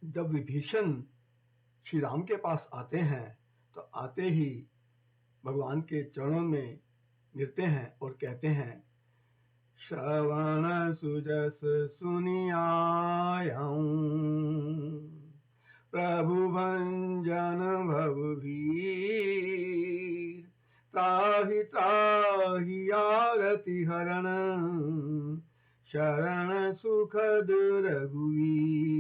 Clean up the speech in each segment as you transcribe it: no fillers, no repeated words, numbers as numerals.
जब विभीषण श्री राम के पास आते हैं तो आते ही भगवान के चरणों में गिरते हैं और कहते हैं, श्रवण सुजस सुनियायऊं, प्रभु भंजन भव भीर, त्राहि त्राहि आरति हरण, शरण सुखद रघुवीर।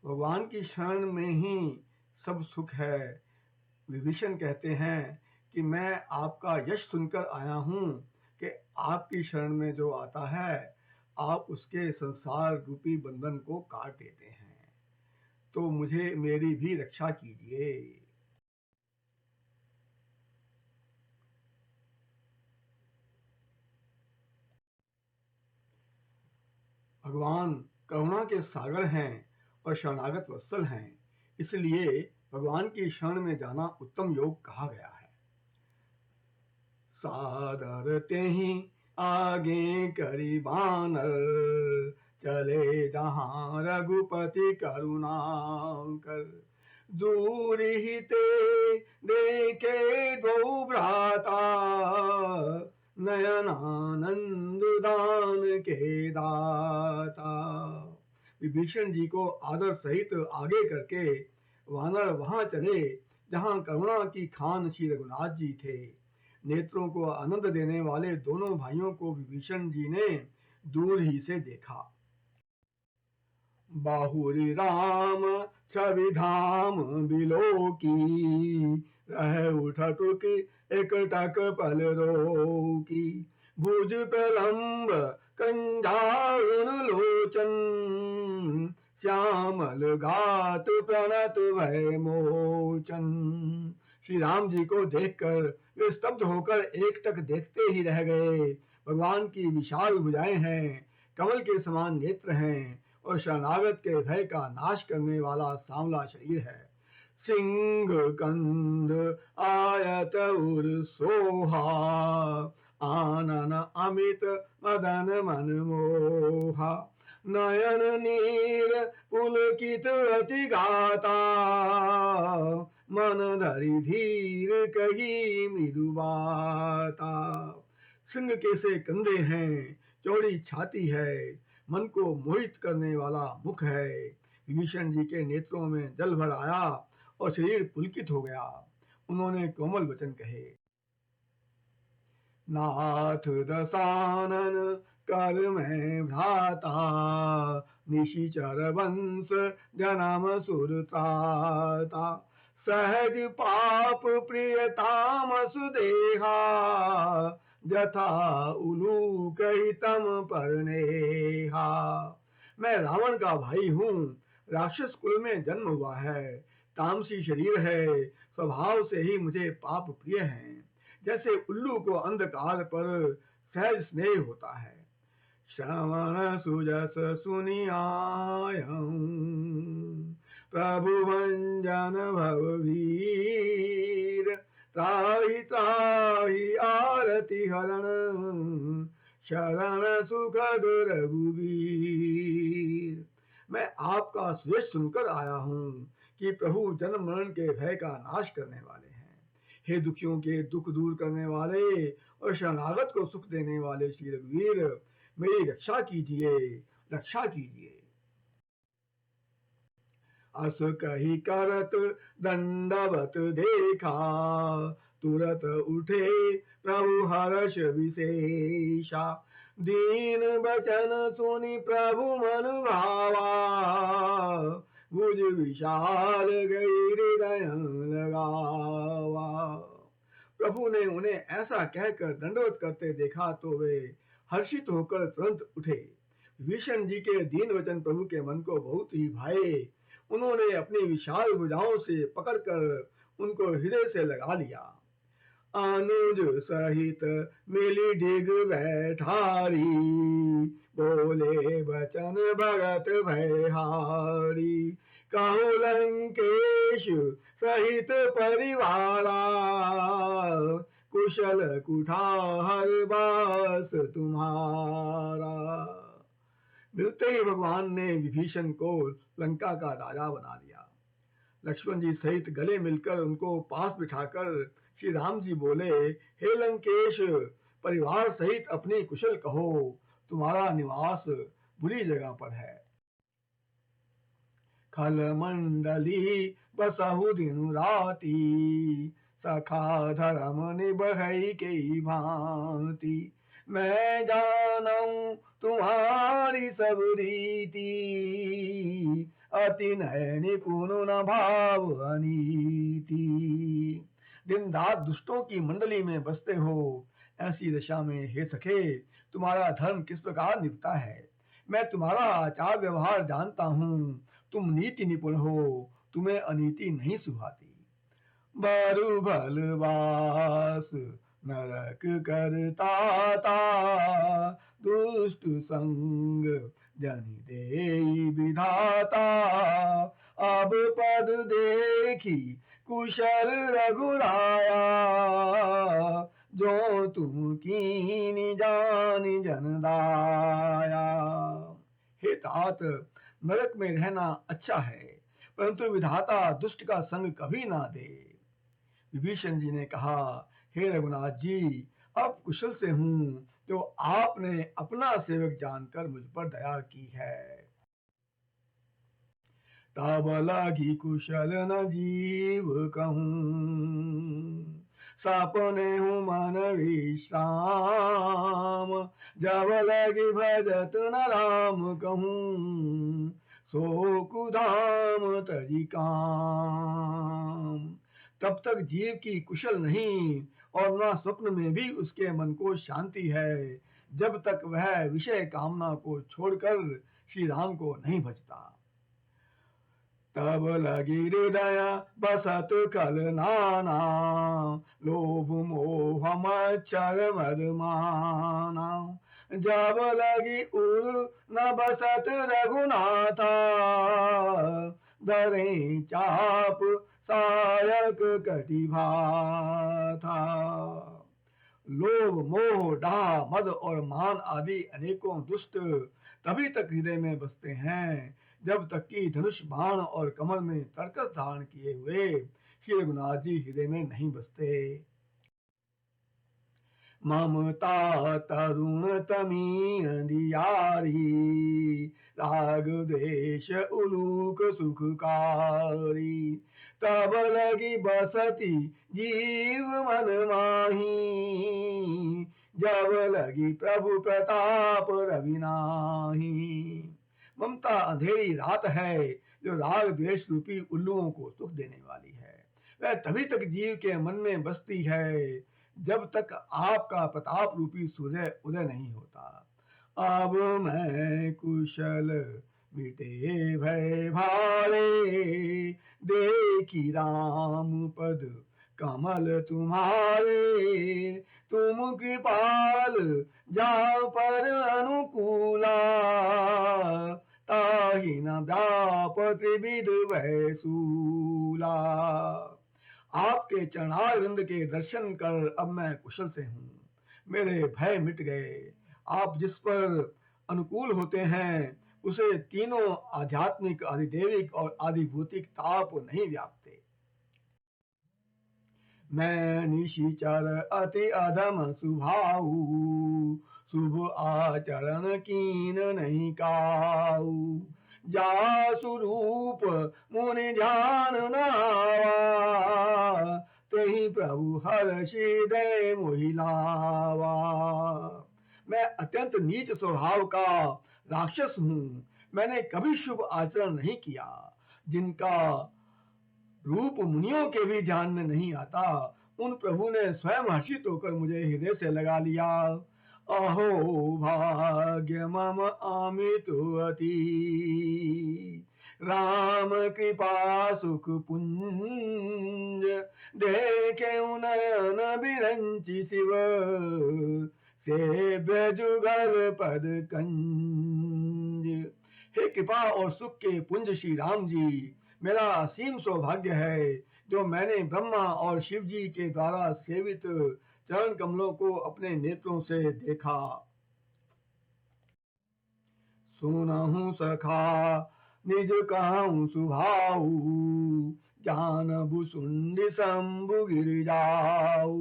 भगवान की शरण में ही सब सुख है। विभीषण कहते हैं कि मैं आपका यश सुनकर आया हूं कि आपकी शरण में जो आता है आप उसके संसार रूपी बंधन को काट देते हैं, तो मुझे मेरी भी रक्षा कीजिए। भगवान करुणा के सागर हैं और शरणागत वत्सल हैं, इसलिए भगवान की शरण में जाना उत्तम योग कहा गया है। सादर तेहि आगे करी बानर, चले जहां रघुपति करुणा कर, दूर ही ते देखे दो भ्राता, नयनानंद दान के दाता। विभीषण जी को आदर सहित आगे करके वानर वहां चले जहां करुणा की खान श्री रघुनाथ जी थे। नेत्रों को आनंद देने वाले दोनों भाइयों को विभीषण जी ने दूर ही से देखा। बाहुरी राम छवि धाम बिलोकी, रह उठत की एकटक पल रोकी, भुज प्रलंब कंजारुण लोचन, श्यामल घात प्रणत भय मोचन। श्री राम जी को देखकर वे स्तब्ध होकर एकटक देखते ही रह गए। भगवान की विशाल भुजाएं हैं, कमल के समान नेत्र हैं और शरणागत के भय का नाश करने वाला सांवला शरीर है। सिंह कंद आयत उर सोहा, आनन अमित मदन मन मोहा, नयन नीर पुलकित अति गाता, मन धरि धीर कही मृदु बाता। सिंह के से कंधे हैं, चौड़ी छाती है, मन को मोहित करने वाला मुख है। विभीषण जी के नेत्रों में जल भर आया और शरीर पुलकित हो गया। उन्होंने कोमल वचन कहे, नाथ दशानन कर मैं भ्राता, निशिचर वंश जन्म सुरताता, सहज पाप प्रिय तामस देहा, जथा उलूक हितम परनेहा। मैं रावण का भाई हूँ, राक्षस कुल में जन्म हुआ है, तामसी शरीर है, स्वभाव से ही मुझे पाप प्रिय है। जैसे उल्लू को अंधकार पर सहज स्नेह होता है। श्रवण सुजस सुनियायऊं, प्रभु भंजन भव वीर, त्राहि त्राहि आरति हरण, शरण सुखद रघुवीर। मैं आपका सुयश सुनकर आया हूँ कि प्रभु जन्म मरण के भय का नाश करने वाले हैं। हे दुखियों के दुख दूर करने वाले और शरणागत को सुख देने वाले श्री रघुवीर, मेरी रक्षा कीजिए, रक्षा कीजिए। अस कही करत दंडवत देखा, तुरत उठे प्रभु हर्ष विशेषा, दीन बचन सुनि प्रभु मन भावा, भुज विशाल गई हृदय लगावा। प्रभु ने उन्हें ऐसा कहकर दंडवत करते देखा तो वे हर्षित होकर तुरंत उठे। विभीषण जी के दीन वचन प्रभु के मन को बहुत ही भाए। उन्होंने अपनी विशाल भुजाओं से पकड़कर उनको हृदय से लगा लिया। अनुज सहित मिली डिग बैठारी, बोले वचन भगत भयहारी, कहूँ लंकेश सहित परिवारा, कुशल कुठार बास तुम्हारा। मिलते ही भगवान ने विभीषण को लंका का राजा बना दिया। लक्ष्मण जी सहित गले मिलकर उनको पास बिठाकर श्री राम जी बोले, हे लंकेश, परिवार सहित अपनी कुशल कहो, तुम्हारा निवास बुरी जगह पर है। खल मंडली बसहु दिन राती, सखा धर्म निबहई के भांति। मैं जानऊं तुम्हारी सब रीति, अति नय निपुण न भाव अनीति। दिन रात दुष्टों की मंडली में बसते हो, ऐसी दशा में हे सखे तुम्हारा धर्म किस प्रकार निभता है। मैं तुम्हारा आचार व्यवहार जानता हूँ, तुम नीति निपुण हो, तुम्हें अनीति नहीं सुहाती। बरु भलवास नरक करता ता, दुष्ट संग जन देई विधाता। अब पद देखी कुशल रघुराया, जो तुम कीनी जानी जन दाया। हे तात, नरक में रहना अच्छा है, परंतु विधाता दुष्ट का संग कभी ना दे। विभीषण जी ने कहा, हे रघुनाथ जी, अब कुशल से हूँ, तो आपने अपना सेवक जानकर मुझ पर दया की है। तब लगी कुशल न जीव कहूँ, सपने हूँ मन विश्राम। जब लगी भजत न राम कहूँ, सो कुधाम तजी काम। तब तक जीव की कुशल नहीं, और न स्वप्न में भी उसके मन को शांति है, जब तक वह विषय कामना को छोड़कर श्री राम को नहीं भजता। तब लगी हृदय बसत कल नाना, लोभ मोह मच्छर मदमाना। जब लगी उर न बसत रघुनाथा, दरे चाप सायक कटिभा था। लोभ मोह डाह मद और मान आदि अनेकों दुष्ट तभी तक हृदय में बसते हैं, जब तक कि धनुष बाण और कमल में तरकस धारण किए हुए श्री रघुनाथ जी हृदय में नहीं बसते। ममता तरुण तमी अंधियारी, राग द्वेष उलूक सुखकारी। तब लगी बसती जीव मन माही, जब लगी प्रभु प्रताप रविनाही। ममता अंधेरी रात है, जो राग द्वेष रूपी उल्लुओं को सुख देने वाली है। वह तभी तक जीव के मन में बसती है, जब तक आपका प्रताप रूपी सूर्य उदय नहीं होता। अब मैं कुशल मिटे भय भारे, देखी राम पद कमल तुम्हारे। तुम कृपाल जाओ पर अनुकूला, ताहि न व्याप त्रिविध भय सूला। आपके चरणारविंद के दर्शन कर अब मैं कुशल से हूँ, मेरे भय मिट गए। आप जिस पर अनुकूल होते हैं, उसे तीनों आध्यात्मिक, आधिदेविक और आधिभौतिक ताप नहीं व्यापते। मैं निशिचर अति अधम सुभाऊ, शुभ आचरण कीन नहीं काऊ। जासु रूप मुनि ध्यान नावा, तेहि प्रभु हर्षि दय मोहिलावा। मैं अत्यंत नीच स्वभाव का राक्षस हूँ, मैंने कभी शुभ आचरण नहीं किया। जिनका रूप मुनियों के भी ध्यान में नहीं आता, उन प्रभु ने स्वयं हर्षित होकर मुझे हृदय से लगा लिया। अहो भाग्य मम अमित अति, राम कृपा सुख पुंज। देखे नयन बिरंचि शिव, सेव्य जुगल पद कंज। हे कृपा और सुख के पुंज श्री राम जी, मेरा असीम सौभाग्य है, जो मैंने ब्रह्मा और शिव जी के द्वारा सेवित चरण कमलों को अपने नेत्रों से देखा। सुनहु सखा निज कहूँ सुभाऊ, ज्ञान भुसुंड शंभु गिर जाऊ।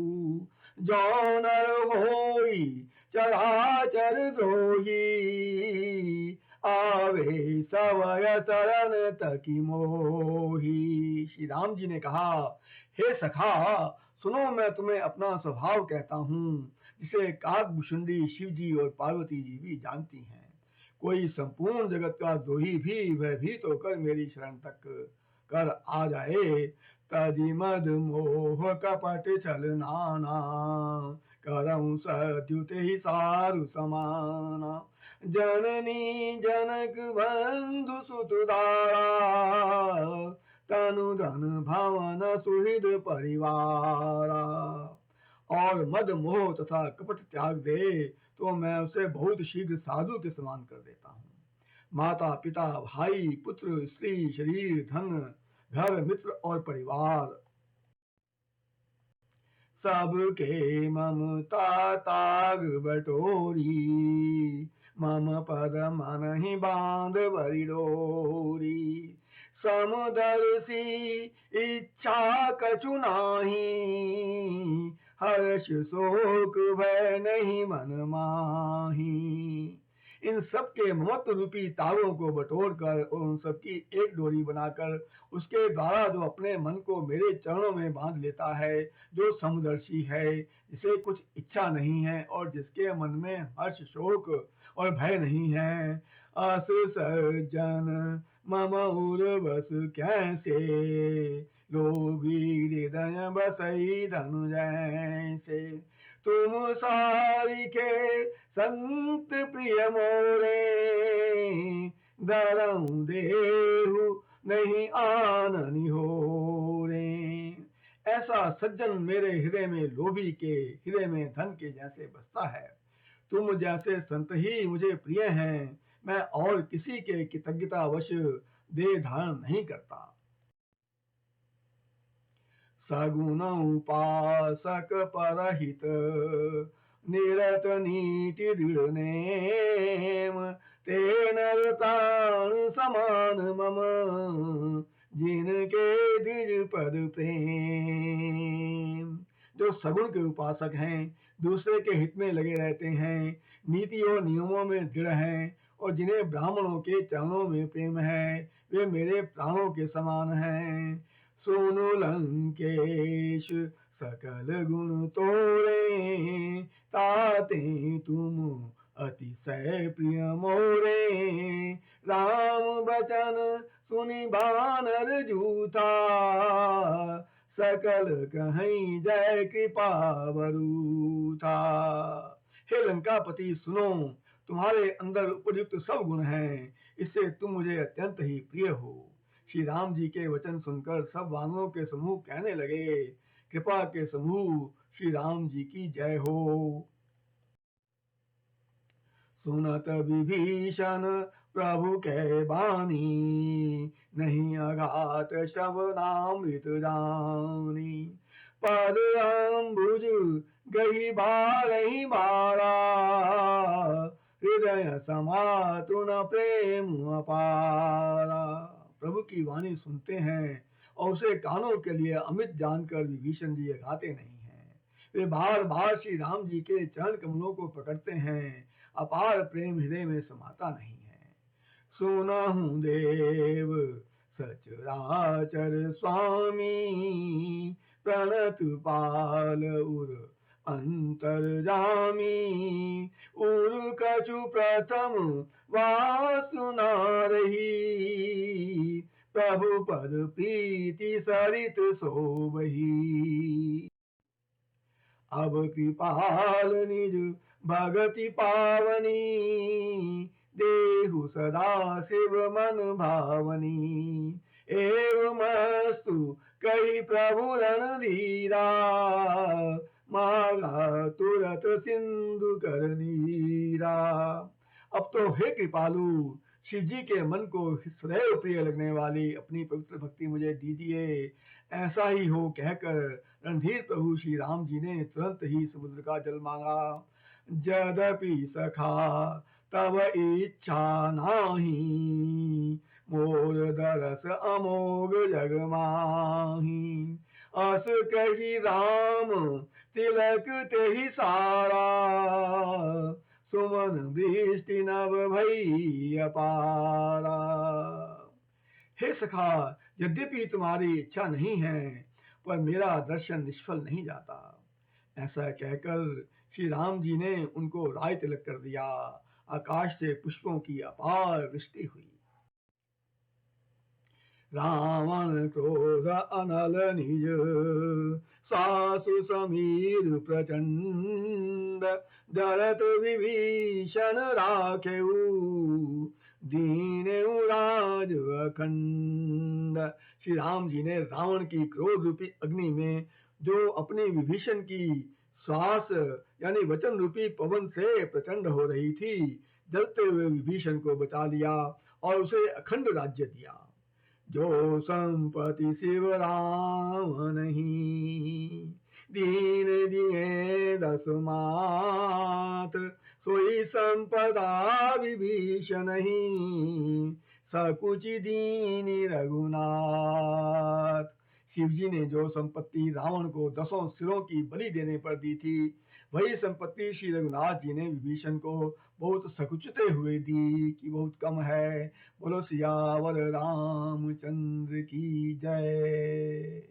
जौनर होई चराचर द्रोही, आवे सवय शरण तकी मोही। श्री राम जी ने कहा, हे सखा, सुनो, मैं तुम्हें अपना स्वभाव कहता हूँ, जिसे काकभुसुंडी शिव जी और पार्वती जी भी जानती हैं। कोई संपूर्ण जगत का द्रोही भी भयभीत होकर मेरी शरण तक कर आ जाए, तजी मद मोह कपट छल नाना, करऊं सत्युत ही सारु समाना। जननी जनक बंधु सुतदारा, तनु धन भवन सुहृद परिवारा। और मद मोह तथा कपट त्याग दे तो मैं उसे बहुत शीघ्र साधु के समान कर देता हूँ। माता पिता भाई पुत्र स्त्री शरीर धन घर मित्र और परिवार सबके ममता ताग बटोरी, मम पद मन ही बांध बरी डोरी। समदर्शी इच्छा कछु नाही, हर्ष शोक भय नहीं मन माही। इन सबके ममत्व रूपी तारों को बटोर कर और उन सबकी एक डोरी बनाकर उसके द्वारा जो अपने मन को मेरे चरणों में बांध लेता है, जो समदर्शी है, जिसे कुछ इच्छा नहीं है और जिसके मन में हर्ष शोक और भय नहीं है। अस सज्जन मम उर्वस कैसे, लोभी हृदय बसई धनु जैसे। तुम सारिके संत प्रिय मोरे, धरऊं देहु नहीं आननि होरे। ऐसा सज्जन मेरे हृदय में लोभी के हृदय में धन के जैसे बसता है। तुम जैसे संत ही मुझे प्रिय हैं। मैं और किसी के कृतज्ञतावश देह धारण नहीं करता। सगुण उपासक परहित, निरत नीति दृढ़ नेम। ते नर प्राण समान मम, जिनके द्विज पद प्रेम। जो सगुण के उपासक हैं, दूसरे के हित में लगे रहते हैं, नीति और नियमों में दृढ़ हैं और जिन्हें ब्राह्मणों के चरणों में प्रेम है, वे मेरे प्राणों के समान हैं। सुनु लंकेश सकल गुण तोरे, ताते तुम अतिशय प्रिय मोरे। राम बचन सुनि बानर जूथा, सकल कहीं जय कृपा बरूथा। हे लंकापति, सुनो, तुम्हारे अंदर उपयुक्त सब गुण हैं, इससे तुम मुझे अत्यंत ही प्रिय हो। श्री राम जी के वचन सुनकर सब वानरों के समूह कहने लगे, कृपा के समूह श्री राम जी की जय हो। सुनत विभीषण प्रभु के बानी, नहीं अघात श्रवणामृत जानी। पद अम्बुज गही बारही बारा, हृदय समातुन प्रेम अपारा। प्रभु की वाणी सुनते हैं और उसे कानों के लिए अमित जानकर विभीषण जी गाते नहीं हैं। वे बार बार श्री राम जी के चरण कमलों को पकड़ते हैं, अपार प्रेम हृदय में समाता नहीं है। सुनहु देव सचराचर स्वामी, प्रणत पाल उर अंतर्जामी। उर कछु प्रथम वासुना रही, प्रभु पद प्रीति सरित सोबही। अब कृपाल निज भगति पावनी, देहु सदा शिव मन भावनी। एवमस्तु कही प्रभु रणधीरा, माला तुरत सिंधु कर नीरा। अब तो हे कृपालु, शिव जी के मन को सदैव प्रिय लगने वाली अपनी पवित्र भक्ति मुझे दीजिए। ऐसा ही हो कहकर रणधीर प्रभु श्री राम जी ने तुरंत ही समुद्र का जल मांगा। यद्यपि सखा तब इच्छा नाही, मोर दरस अमोघ जग माही। अस कही राम तिलक तेहि सारा, सुमन दृष्टि नभ भई अपारा। हे सखा, यद्यपि तुम्हारी इच्छा नहीं है, पर मेरा दर्शन निष्फल नहीं जाता। ऐसा कहकर श्री राम जी ने उनको राय तिलक कर दिया। आकाश से पुष्पों की अपार वृष्टि हुई। रावण क्रोध अनल निज, सासु समीर प्रचंड, जरत विभीषण राखेऊ, दीनेऊ राज अखंड। श्री राम जी ने रावण की क्रोध रूपी अग्नि में जो अपनी विभीषण की श्वास यानी वचन रूपी पवन से प्रचंड हो रही थी, जलते हुए विभीषण को बचा लिया और उसे अखंड राज्य दिया। जो संपत्ति शिव राम नहीं, दीन दिए दस मात, सोई संपदा विभीषण नहीं, सकुचि दीनी रघुनाथ। शिव जी ने जो संपत्ति रावण को 10 सिरों की बलि देने पर दी थी, वही संपत्ति श्री रघुनाथ जी ने विभीषण को बहुत सकुचते हुए दी कि बहुत कम है। बोलो सियावर रामचंद्र की जय।